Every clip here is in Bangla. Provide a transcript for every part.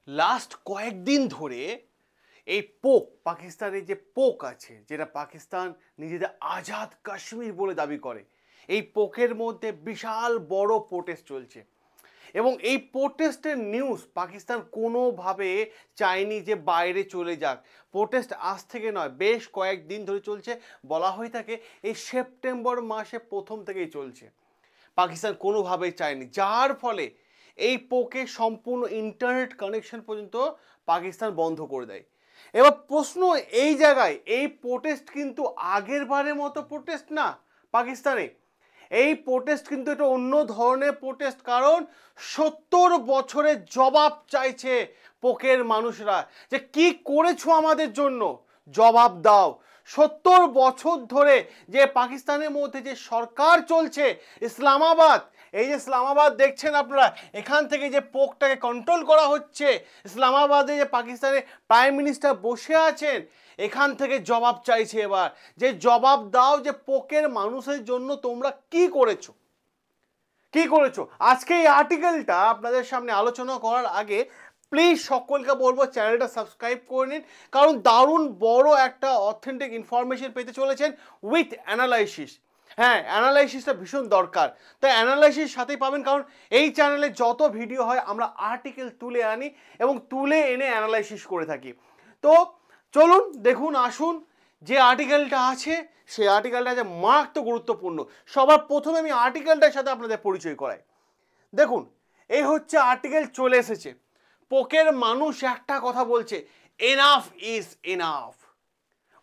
লাস্ট কয়েকদিন ধরে এই পোক পাকিস্তানের যে পোক আছে, যেটা পাকিস্তান নিজেদের আজাদ কাশ্মীর বলে দাবি করে, এই পোকের মধ্যে বিশাল বড় প্রোটেস্ট চলছে। এবং এই প্রোটেস্টের নিউজ পাকিস্তান কোনোভাবে চায়নি যে বাইরে চলে যাক। প্রোটেস্ট আজ থেকে নয়, বেশ কয়েকদিন ধরে চলছে। বলা হয়ে থাকে এই সেপ্টেম্বর মাসে প্রথম থেকেই চলছে। পাকিস্তান কোনোভাবেই চায়নি, যার ফলে এই পোকে সম্পূর্ণ ইন্টারনেট কানেকশন পর্যন্ত পাকিস্তান বন্ধ করে দেয়। এবার প্রশ্ন এই জায়গায়, এই প্রোটেস্ট কিন্তু আগের বারের মতো প্রোটেস্ট না পাকিস্তানে। এই প্রোটেস্ট কিন্তু এটা অন্য ধরনের প্রোটেস্ট, কারণ 70 বছরের জবাব চাইছে পোকের মানুষরা যে কি করেছো আমাদের জন্য, জবাব দাও। 70 বছর ধরে যে পাকিস্তানের মধ্যে যে সরকার চলছে, ইসলামাবাদ, এই যে ইসলামাবাদ দেখছেন আপনারা, এখান থেকে যে পোকটাকে কন্ট্রোল করা হচ্ছে, ইসলামাবাদে যে পাকিস্তানের প্রাইম মিনিস্টার বসে আছেন, এখান থেকে জবাব চাইছে এবার, যে জবাব দাও যে পোকের মানুষের জন্য তোমরা কি করেছো, কি করেছো। আজকে এই আর্টিকেলটা আপনাদের সামনে আলোচনা করার আগে প্লিজ সকলকে বলবো চ্যানেলটা সাবস্ক্রাইব করে নিন, কারণ দারুণ বড় একটা অথেন্টিক ইনফরমেশন পেতে চলেছেন উইথ অ্যানালাইসিস। হ্যাঁ, অ্যানালাইসিসটা ভীষণ দরকার, তাই অ্যানালাইসিস সাথেই পাবেন, কারণ এই চ্যানেলে যত ভিডিও হয় আমরা আর্টিকেল তুলে আনি এবং তুলে এনে অ্যানালাইসিস করে থাকি। তো চলুন দেখুন, আসুন যে আর্টিকেলটা আছে সেই আর্টিকেলটা আছে মারাত্মক গুরুত্বপূর্ণ। সবার প্রথমে আমি আর্টিকেলটার সাথে আপনাদের পরিচয় করাই। দেখুন, এই হচ্ছে আর্টিকেল, চলে এসেছে। পোকের মানুষ একটা কথা বলছে, এনাফ ইজ এনাফ।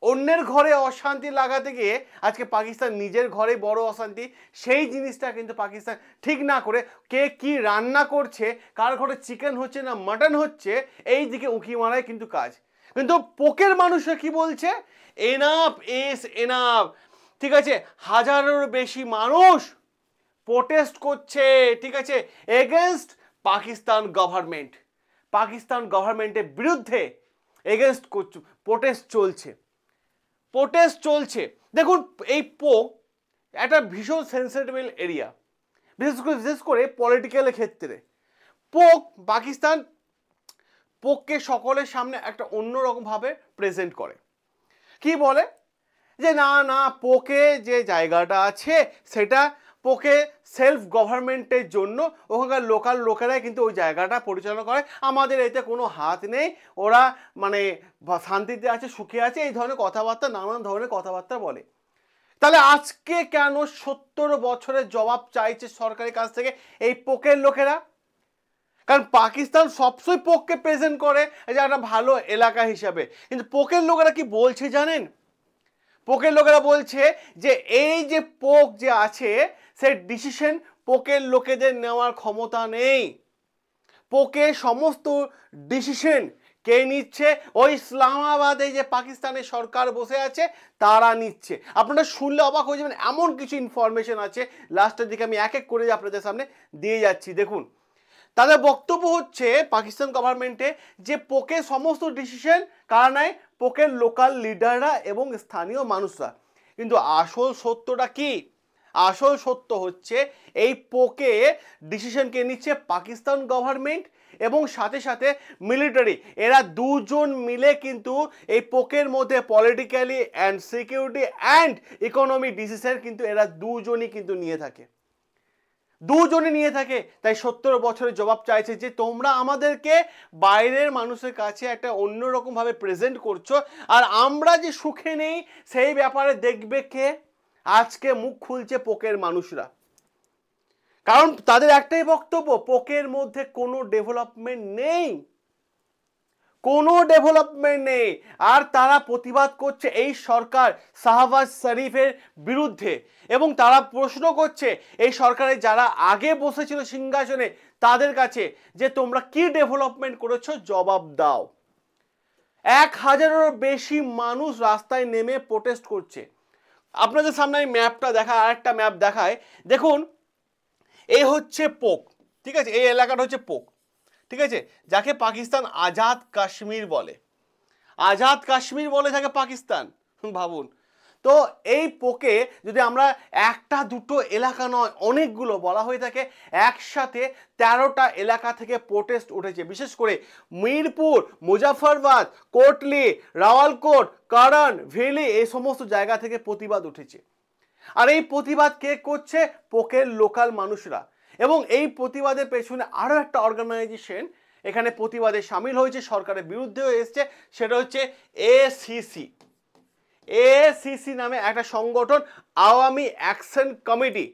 অন্যের ঘরে অশান্তি লাগাতে গিয়ে আজকে পাকিস্তান নিজের ঘরে বড় অশান্তি, সেই জিনিসটা কিন্তু পাকিস্তান ঠিক না করে কে কি রান্না করছে, কার ঘরে চিকেন হচ্ছে না মাটন হচ্ছে, এই দিকে উঁকি মারাই কিন্তু কাজ। কিন্তু পোকের মানুষরা কি বলছে, এনাফ ইজ এনাফ। ঠিক আছে, হাজারেরও বেশি মানুষ প্রোটেস্ট করছে, ঠিক আছে, এগেনস্ট পাকিস্তান গভর্নমেন্ট, পাকিস্তান গভর্নমেন্টের বিরুদ্ধে এগেনস্ট প্রোটেস্ট চলছে, প্রোটেস্ট চলছে। দেখুন, এই পোক একটা ভীষণ সেন্সিটিভ এরিয়া, বিশেষ করে পলিটিক্যালের ক্ষেত্রে। পোক পাকিস্তান পোককে সকলের সামনে একটা অন্যরকমভাবে প্রেজেন্ট করে। কি বলে যে না না, পোকে যে জায়গাটা আছে সেটা পোকে সেলফ গভর্নমেন্টের জন্য, ওখানকার লোকাল লোকেরাই কিন্তু ওই জায়গাটা পরিচালনা করে, আমাদের এতে কোনো হাত নেই, ওরা মানে শান্তিতে আছে, সুখে আছে, এই ধরনের কথাবার্তা, নানান ধরনের কথাবার্তা বলে। তাহলে আজকে কেন 70 বছরের জবাব চাইছে সরকারের কাছ থেকে এই পোকের লোকেরা? কারণ পাকিস্তান সবসময় পোককে প্রেজেন্ট করে যে একটা ভালো এলাকা হিসাবে, কিন্তু পোকের লোকেরা কি বলছে জানেন? পোকের লোকেরা বলছে যে এই যে পোক যে আছে, সেই ডিসিশন পোকের লোকেদের নেওয়ার ক্ষমতা নেই। পোকে সমস্ত ডিসিশন কে নিচ্ছে? ওই ইসলামাবাদে যে পাকিস্তানের সরকার বসে আছে তারা নিচ্ছে। আপনারা শুনলে অবাক হয়ে যাবেন, এমন কিছু ইনফরমেশন আছে, লাস্টের দিকে আমি এক এক করে আপনাদের সামনে দিয়ে যাচ্ছি। দেখুন, তাদের বক্তব্য হচ্ছে পাকিস্তান গভর্নমেন্টে যে পোকে সমস্ত ডিসিশন কারা নেয়? পোকের লোকাল লিডাররা এবং স্থানীয় মানুষরা। কিন্তু আসল সত্যটা কি? আসল সত্য হচ্ছে এই পোকে ডিসিশনকে নিচ্ছে পাকিস্তান গভর্নমেন্ট এবং সাথে সাথে মিলিটারি। এরা দুজন মিলে কিন্তু এই পোকের মধ্যে politically and security and economy decision কিন্তু এরা দুজনই কিন্তু নিয়ে থাকে, দুজনে নিয়ে থাকে। তাই 70 বছরের জবাব চাইছে যে তোমরা আমাদেরকে বাইরের মানুষের কাছে একটা অন্যরকম ভাবে প্রেজেন্ট করছো, আর আমরা যে সুখে নেই সেই ব্যাপারে দেখবে কে? আজকে মুখ খুলছে পোকের মানুষরা, কারণ তাদের একটাই বক্তব্য, পোকের মধ্যে কোনো ডেভেলপমেন্ট নেই, কোনো ডেভেলপমেন্ট নেই। আর তারা প্রতিবাদ করছে এই সরকার শাহবাজ শরীফের বিরুদ্ধে, এবং তারা প্রশ্ন করছে এই সরকারে যারা আগে বসেছিল সিংহাসনে তাদের কাছে যে তোমরা কি ডেভেলপমেন্ট করেছো, জবাব দাও। 1000-এরও বেশি মানুষ রাস্তায় নেমে প্রোটেস্ট করছে। আপনাদের সামনে আমি ম্যাপটা দেখায়, আরেকটা ম্যাপ দেখায়। দেখুন, এই হচ্ছে পোক, ঠিক আছে, এই এলাকাটা হচ্ছে পোক, ঠিক আছে, যাকে পাকিস্তান আজাদ কাশ্মীর বলে, আজাদ কাশ্মীর বলে থাকে পাকিস্তান। ভাবুন, তো এই পোকে যদি আমরা একটা দুটো এলাকা নয় অনেকগুলো বলা হয়ে থাকে, একসাথে 13টা এলাকা থেকে প্রোটেস্ট উঠেছে। বিশেষ করে মিরপুর, মুজাফরবাদ, কোটলি, রাওয়ালকোট, কারণ, ভেলি এই সমস্ত জায়গা থেকে প্রতিবাদ উঠেছে। আর এই প্রতিবাদ কে করছে? পোকের লোকাল মানুষরা। এবং এই প্রতিবাদের পেছনে আরও একটা অর্গানাইজেশন এখানে প্রতিবাদে সামিল হয়েছে, সরকারের বিরুদ্ধেও এসছে, সেটা হচ্ছে এসিসি। এসিসি নামে একটা সংগঠন, আওয়ামী অ্যাকশন কমিটি,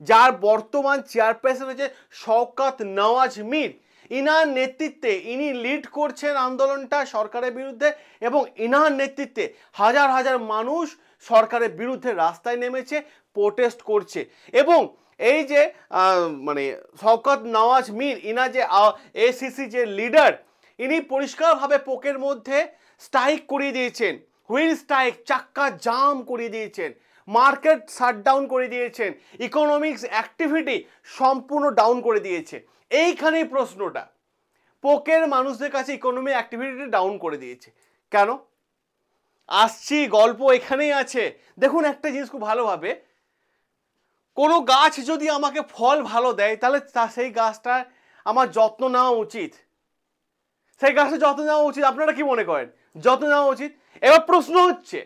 যার বর্তমান চেয়ারপারসন হচ্ছে শওকত নওয়াজ মীর। ইনার নেতৃত্বে ইনি লিড করছেন আন্দোলনটা সরকারের বিরুদ্ধে, এবং ইনার নেতৃত্বে হাজার হাজার মানুষ সরকারের বিরুদ্ধে রাস্তায় নেমেছে, প্রোটেস্ট করছে। এবং এই যে মানে শওকত নওয়াজ মীর, ইনা যে এসিসি যে লিডার, ইনি পরিষ্কারভাবে পোকের মধ্যে স্ট্রাইক করিয়ে দিয়েছেন, হুইল স্ট্রাইক, চাক্কা জাম করিয়ে দিয়েছেন, মার্কেট শাটডাউন করে দিয়েছেন, ইকোনমিক্স অ্যাক্টিভিটি সম্পূর্ণ ডাউন করে দিয়েছে। এইখানেই প্রশ্নটা, পোকের মানুষদের কাছে ইকোনমি অ্যাক্টিভিটি ডাউন করে দিয়েছে কেন? আসছি, গল্প এখানেই আছে। দেখুন একটা জিনিস খুব ভালোভাবে, কোনো গাছ যদি আমাকে ফল ভালো দেয় তাহলে সেই গাছটা আমার যত্ন নেওয়া উচিত, সেই গাছের যত্ন নেওয়া উচিত। আপনারা কি মনে করেন? যত্ন নেওয়া উচিত। এবার প্রশ্ন হচ্ছে,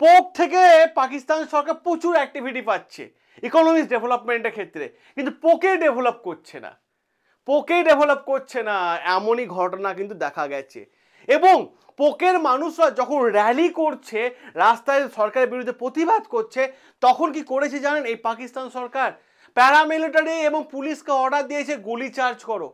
পোক থেকে পাকিস্তান সরকার প্রচুর অ্যাক্টিভিটি পাচ্ছে ইকোনমিক্স ডেভেলপমেন্টের ক্ষেত্রে, কিন্তু পোকে ডেভেলপ করছে না, পোকেই ডেভেলপ করছে না, এমনই ঘটনা কিন্তু দেখা গেছে। এবং পোকের মানুষরা যখন র্যালি করছে, রাস্তায় সরকারের বিরুদ্ধে প্রতিবাদ করছে, তখন কি করেছে জানেন? এই পাকিস্তান সরকার প্যারামিলিটারি এবং পুলিশকে অর্ডার দিয়েছে গুলি চার্জ করো,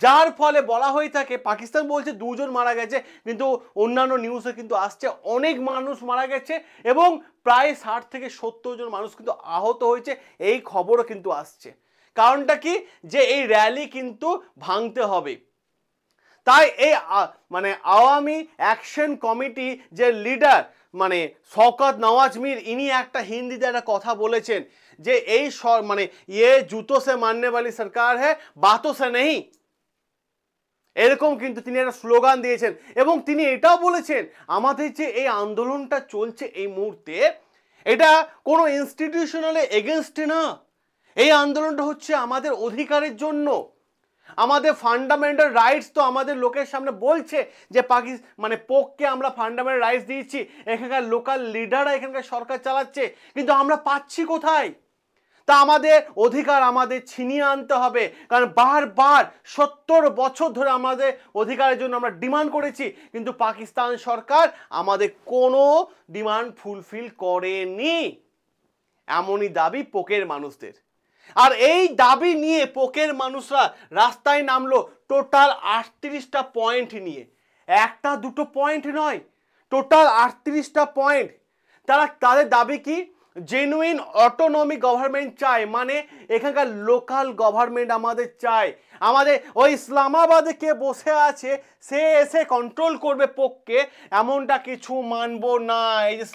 যার ফলে বলা হয়ে থাকে, পাকিস্তান বলছে 2 জন মারা গেছে, কিন্তু অন্যান্য নিউজে কিন্তু আসছে অনেক মানুষ মারা গেছে এবং প্রায় 60 থেকে 70 জন মানুষ কিন্তু আহত হয়েছে, এই খবরও কিন্তু আসছে। কারণটা কি? যে এই র্যালি কিন্তু ভাঙতে হবে। তাই এই মানে আওয়ামী অ্যাকশন কমিটি যে লিডার মানে শওকত নওয়াজ মীর, ইনি একটা হিন্দিতে একটা কথা বলেছেন যে এই মানে ইয়ে জুতো সে মারনে वाली सरकार है बातों से नहीं, এরকম কিন্তু তিনি একটা স্লোগান দিয়েছেন। এবং তিনি এটাও বলেছেন, আমাদের যে এই আন্দোলনটা চলছে এই মুহূর্তে, এটা কোনো ইনস্টিটিউশনালে এগেনস্টে না, এই আন্দোলনটা হচ্ছে আমাদের অধিকারের জন্য, আমাদের ফান্ডামেন্টাল রাইটস। তো আমাদের লোকের সামনে বলছে যে মানে পোককে আমরা ফান্ডামেন্টাল রাইটস দিয়েছি, এখানকার লোকাল লিডাররা এখানকার সরকার চালাচ্ছে, কিন্তু আমরা পাচ্ছি কোথায়? তা আমাদের অধিকার আমাদের ছিনিয়ে আনতে হবে, কারণ বারবার 70 বছর ধরে আমাদের অধিকারের জন্য আমরা ডিমান্ড করেছি, কিন্তু পাকিস্তান সরকার আমাদের কোনো ডিমান্ড ফুলফিল করেনি। এমনই দাবি পোকের মানুষদের। আর এই দাবি নিয়ে পোকের মানুষরা রাস্তায় নামলো টোটাল 38টা পয়েন্ট নিয়ে, একটা দুটো পয়েন্ট নয়, টোটাল 38টা পয়েন্ট। তাদের দাবি কি? জেনুইন অটোনমি গভর্নমেন্ট চাই, মানে এখানকার লোকাল গভর্নমেন্ট আমাদের চাই। আমাদের ওই ইসলামাবাদে কে বসে আছে সে এসে কন্ট্রোল করবে পোককে, এমনটা কিছু মানবো না। এই যে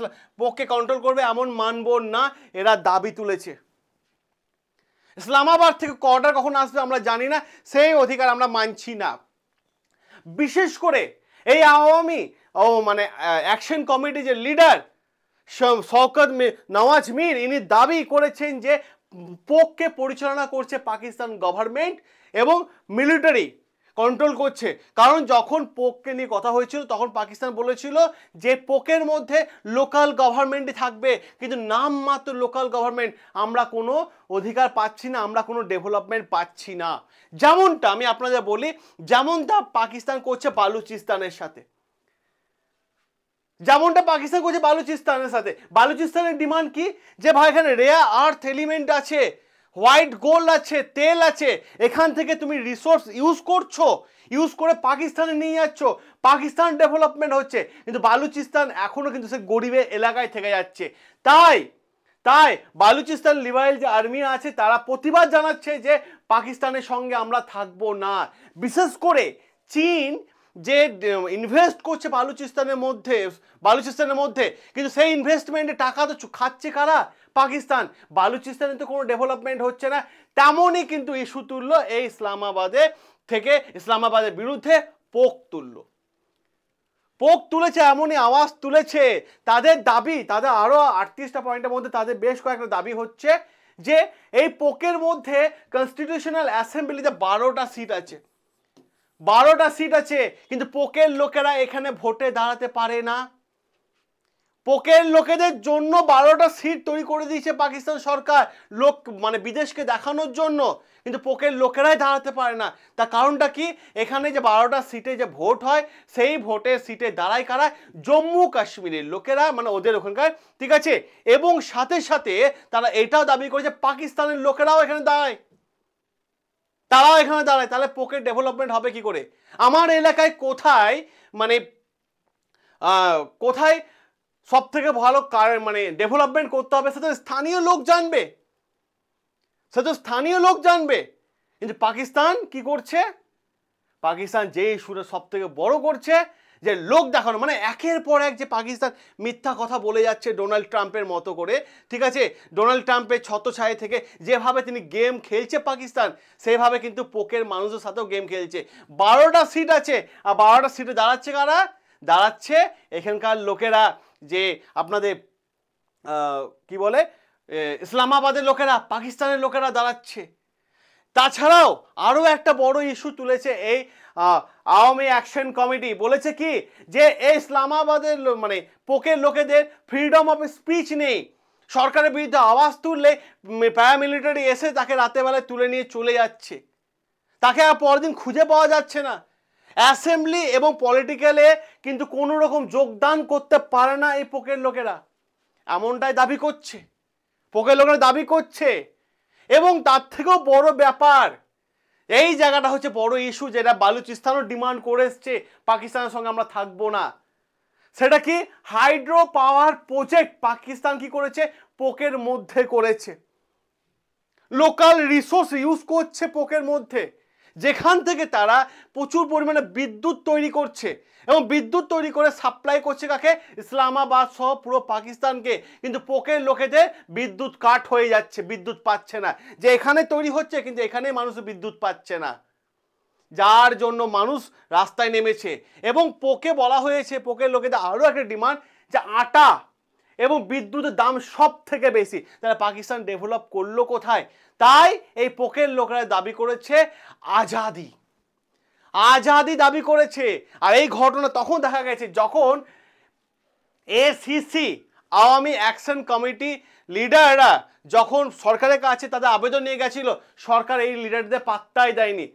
পোককে কন্ট্রোল করবে এমন মানবো না, এরা দাবি তুলেছে। ইসলামাবাদ থেকে অর্ডার কখন আসবে আমরা জানি না, সেই অধিকার আমরা মানছি না। বিশেষ করে এই আওয়ামী মানে অ্যাকশন কমিটি যে লিডার শওকত নওয়াজ মীর, ইনি দাবি করেছেন যে পোককে পরিচালনা করছে পাকিস্তান গভর্নমেন্ট এবং মিলিটারি কন্ট্রোল করছে। কারণ যখন পোককে নিয়ে কথা হয়েছিল তখন পাকিস্তান বলেছিল যে পোকের মধ্যে লোকাল গভর্নমেন্টই থাকবে, কিন্তু নামমাত্র লোকাল গভর্নমেন্ট, আমরা কোনো অধিকার পাচ্ছি না, আমরা কোনো ডেভেলপমেন্ট পাচ্ছি না। যেমনটা আমি আপনাদের বলি, যেমনটা পাকিস্তান করছে বালুচিস্তানের সাথে, যেমনটা পাকিস্তান করছে বালুচিস্তানের সাথে। বালুচিস্তানের ডিমান্ড কি? যে ভাই এখানে রেয়ার আর্থ এলিমেন্ট আছে, হোয়াইট গোল্ড আছে, তেল আছে, এখান থেকে তুমি রিসোর্স ইউজ করছো, ইউজ করে পাকিস্তানে নিয়ে যাচ্ছ, পাকিস্তান ডেভেলপমেন্ট হচ্ছে, কিন্তু বালুচিস্তান এখনো কিন্তু সে গরিবের এলাকায় থেকে যাচ্ছে। তাই বালুচিস্তান লিবারেল যে আর্মি আছে তারা প্রতিবাদ জানাচ্ছে যে পাকিস্তানের সঙ্গে আমরা থাকবো না। বিশেষ করে চীন যে ইনভেস্ট করছে বালুচিস্তানের মধ্যে, কিন্তু সেই ইনভেস্টমেন্টে টাকা তো খাচ্ছে কারা? পাকিস্তান। বালুচিস্তানে তো কোনো ডেভেলপমেন্ট হচ্ছে না। তেমনই কিন্তু ইস্যু তুললো এই ইসলামাবাদের বিরুদ্ধে পোক তুললো। পোক তুলেছে, এমনই আওয়াজ তুলেছে। তাদের দাবি, তাদের আরো 38টা পয়েন্টের মধ্যে তাদের বেশ কয়েকটা দাবি হচ্ছে যে এই পোকের মধ্যে কনস্টিটিউশনাল অ্যাসেম্বলিতে 12টা সিট আছে, 12টা সিট আছে, কিন্তু পোকের লোকেরা এখানে ভোটে দাঁড়াতে পারে না। পোকের লোকেদের জন্য 12টা সিট তৈরি করে দিয়েছে পাকিস্তান সরকার, লোক মানে বিদেশকে দেখানোর জন্য, কিন্তু পোকের লোকেরাই দাঁড়াতে পারে না। তার কারণটা কি? এখানে যে 12টা সিটে যে ভোট হয়, সেই ভোটের সিটে দাঁড়ায় কারা? জম্মু কাশ্মীরের লোকেরা, মানে ওদের ওখানকার, ঠিক আছে। এবং সাথে সাথে তারা এটাও দাবি করে যে পাকিস্তানের লোকেরাও এখানে দাঁড়ায়, তারাও এখানে দাঁড়ায়। তাহলে পোকের ডেভেলপমেন্ট হবে কি করে? আমার এলাকায় কোথায় মানে কোথায় সব থেকে ভালো মানে ডেভেলপমেন্ট করতে হবে সেটা স্থানীয় লোক জানবে, সেটা স্থানীয় লোক জানবে। কিন্তু পাকিস্তান কি করছে? পাকিস্তান যে ইস্যুটা সব থেকে বড় করছে, যে লোক দেখানো, মানে একের পর এক যে পাকিস্তান মিথ্যা কথা বলে যাচ্ছে ডোনাল্ড ট্রাম্পের মতো করে, ঠিক আছে। ডোনাল্ড ট্রাম্পের ছত্রছায়া থেকে যেভাবে তিনি গেম খেলছে পাকিস্তান, সেভাবে কিন্তু পোকের মানুষের সাথেও গেম খেলছে। 12টা সিট আছে, আর 12টা সিটে দাঁড়াচ্ছে কারা? দাঁড়াচ্ছে এখানকার লোকেরা, যে আপনাদের কি বলে ইসলামাবাদের লোকেরা, পাকিস্তানের লোকেরা দাঁড়াচ্ছে। তাছাড়াও আরও একটা বড় ইস্যু তুলেছে এই আওয়ামী অ্যাকশন কমিটি। বলেছে কি যে এই ইসলামাবাদের মানে পোকের লোকেদের ফ্রিডম অফ স্পিচ নেই, সরকারের বিরুদ্ধে আওয়াজ তুললে প্যারামিলিটারি এসে তাকে রাতেরবেলায় তুলে নিয়ে চলে যাচ্ছে, তাকে আর পরদিন খুঁজে পাওয়া যাচ্ছে না। অ্যাসেম্বলি এবং পলিটিক্যালে কিন্তু কোনো রকম যোগদান করতে পারে না এই পোকের লোকেরা, এমনটাই দাবি করছে, পোকের লোকেরা দাবি করছে। এবং তার থেকেও বড় ব্যাপার, এই জায়গাটা হচ্ছে বড় ইস্যু, যেটা বালুচিস্তানও ডিমান্ড করে এসছে পাকিস্তানের সঙ্গে আমরা থাকবো না। সেটা কি? হাইড্রো পাওয়ার প্রজেক্ট পাকিস্তান কি করেছে? পোকের মধ্যে করেছে, লোকাল রিসোর্স ইউজ করছে পোকের মধ্যে, যেখান থেকে তারা প্রচুর পরিমাণে বিদ্যুৎ তৈরি করছে, এবং বিদ্যুৎ তৈরি করে সাপ্লাই করছে কাকে? ইসলামাবাদ সহ পুরো পাকিস্তানকে। কিন্তু পোকের লোকেদের বিদ্যুৎ কাট হয়ে যাচ্ছে, বিদ্যুৎ পাচ্ছে না, যে এখানে তৈরি হচ্ছে কিন্তু এখানে মানুষ বিদ্যুৎ পাচ্ছে না, যার জন্য মানুষ রাস্তায় নেমেছে। এবং পোকে বলা হয়েছে, পোকের লোকেদের আরও একটা ডিমান্ড, যে আটা এবং বিদ্যুতের দাম সব থেকে বেশি, তাহলে পাকিস্তান ডেভেলপ করলো কোথায়? তাই এই পোকের লোকেরা দাবি করেছে আজাদি, আজাদি দাবি করেছে। আর এই ঘটনা তখন দেখা গেছে যখন এসিসি আওয়ামী অ্যাকশন কমিটি লিডাররা যখন সরকারের কাছে তাদের আবেদন নিয়ে গেছিল, সরকার এই লিডারদের পাত্তাই দেয়নি,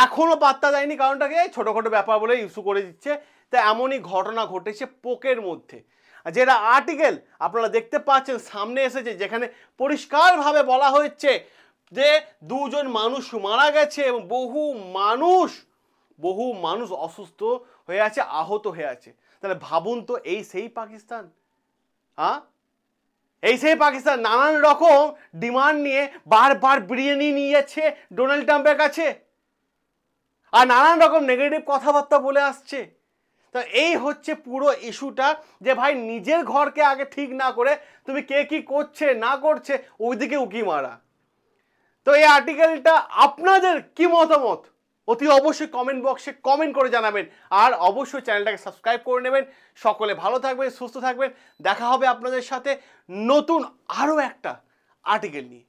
এখনো পাত্তা দেয়নি। কারণটাকে ছোটোখাটো ব্যাপার বলে ইস্যু করে দিচ্ছে। তাই এমনই ঘটনা ঘটেছে পোকের মধ্যে। যেটা আর্টিকেল আপনারা দেখতে পাচ্ছেন সামনে এসেছে, যেখানে পরিষ্কারভাবে বলা হচ্ছে যে 2 জন মানুষ মারা গেছে এবং বহু মানুষ অসুস্থ হয়ে আছে, আহত হয়ে আছে। তাহলে ভাবুন তো, এই সেই পাকিস্তান, হ্যাঁ, এই সেই পাকিস্তান নানান রকম ডিমান্ড নিয়ে বারবার বিরিয়ানি নিয়ে যাচ্ছে ডোনাল্ড ট্রাম্পের কাছে, আর নানান রকম নেগেটিভ কথাবার্তা বলে আসছে। তো এই হচ্ছে পুরো ইস্যুটা, যে ভাই নিজের ঘরকে আগে ঠিক না করে তুমি কে কি করছে না করছে ওইদিকে উকি মারা। তো এই আর্টিকেলটা আপনাদের কি মতামত অতি অবশ্যই কমেন্ট বক্সে কমেন্ট করে জানাবেন, আর অবশ্যই চ্যানেলটাকে সাবস্ক্রাইব করে নেবেন। সকলে ভালো থাকবেন, সুস্থ থাকবেন, দেখা হবে আপনাদের সাথে নতুন আরও একটা আর্টিকেল নিয়ে।